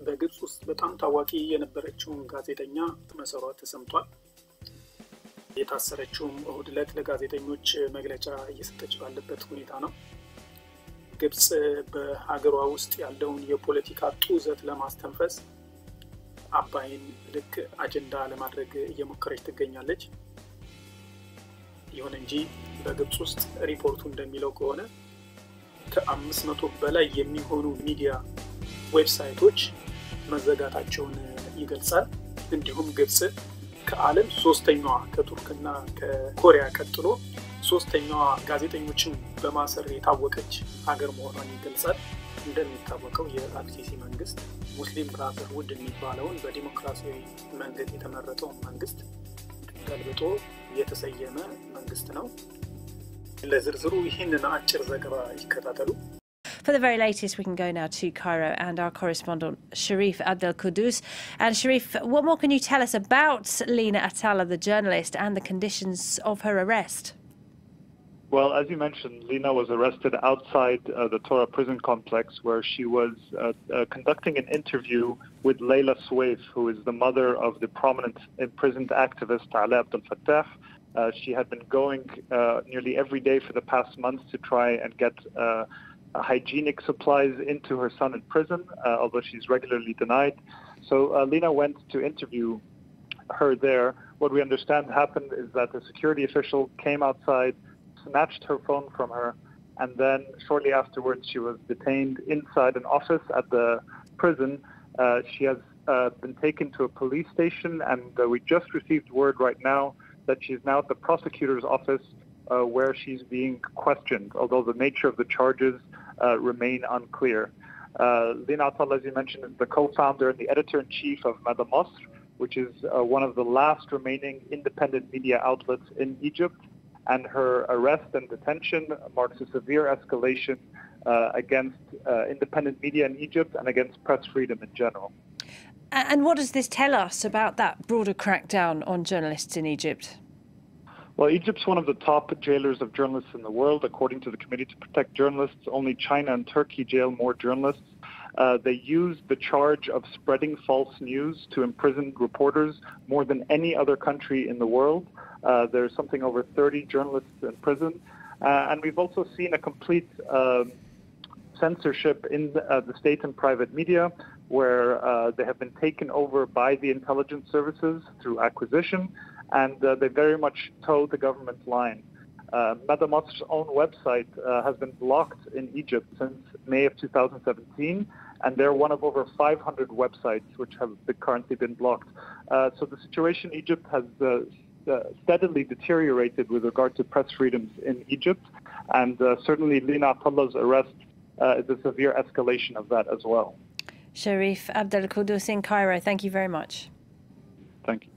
በግብጽ ውስጥ በጣም ታዋቂ የነበረችውን ጋዜጠኛ መሰሯት ተሰምቷል። የታሰረችውም እሁድ ዕለት ለጋዜጠኞች መግለጫ እየሰጠች ባለበት ሁኔታ ነው። ግብጽ በሀገሯ ውስጥ ያለውን የፖለቲካ ጡዘት ለማስተንፈስ አባይን ልክ አጀንዳ ለማድረግ እየሞከረች ትገኛለች። ይሁን እንጂ በግብጽ ውስጥ ሪፖርቱ እንደሚለው ከሆነ ከ500 በላይ የሚሆኑ ሚዲያ ዌብሳይቶች መዘጋታቸውን ይገልጻል። እንዲሁም ግብጽ ከዓለም ሶስተኛዋ ከቱርክና ከኮሪያ ቀጥሎ ሶስተኛዋ ጋዜጠኞችን በማሰር የታወቀች ሀገር መሆኗን ይገልጻል። እንደሚታወቀው የአልሲሲ መንግስት ሙስሊም ብራዘርሁድ የሚባለውን በዲሞክራሲያዊ መንገድ የተመረጠው መንግስት ገልብጦ የተሰየመ መንግስት ነው። ለዝርዝሩ ይህንን አጭር ዘገባ ይከታተሉ። For the very latest, we can go now to Cairo and our correspondent Sharif Abdelkudus. And Sharif, what more can you tell us about Lina Atallah, the journalist, and the conditions of her arrest? Well, as you mentioned, Lina was arrested outside the Torah prison complex, where she was conducting an interview with Layla Swaif, who is the mother of the prominent imprisoned activist Alaa Abdel Fattah. She had been going nearly every day for the past months to try and get hygienic supplies into her son in prison, although she's regularly denied. So Lina went to interview her there. What we understand happened is that a security official came outside, snatched her phone from her, and then shortly afterwards she was detained inside an office at the prison. She has been taken to a police station, and we just received word right now that she's now at the prosecutor's office where she's being questioned, although the nature of the charges remain unclear. Lina Atallah, as you mentioned, is the co-founder and the editor-in-chief of Mada Masr, which is one of the last remaining independent media outlets in Egypt. And her arrest and detention marks a severe escalation against independent media in Egypt and against press freedom in general. And what does this tell us about that broader crackdown on journalists in Egypt? Well, Egypt's one of the top jailers of journalists in the world. According to the Committee to Protect Journalists, only China and Turkey jail more journalists. They use the charge of spreading false news to imprison reporters more than any other country in the world. There's something over 30 journalists in prison. And we've also seen a complete censorship in the state and private media, where they have been taken over by the intelligence services through acquisition, and they very much toe the government's line. Mada Masr's own website has been blocked in Egypt since May of 2017, and they're one of over 500 websites which have currently been blocked. So the situation in Egypt has steadily deteriorated with regard to press freedoms in Egypt, and certainly Lina Atallah's arrest is a severe escalation of that as well. Sharif Abdelkudus in Cairo, thank you very much. Thank you.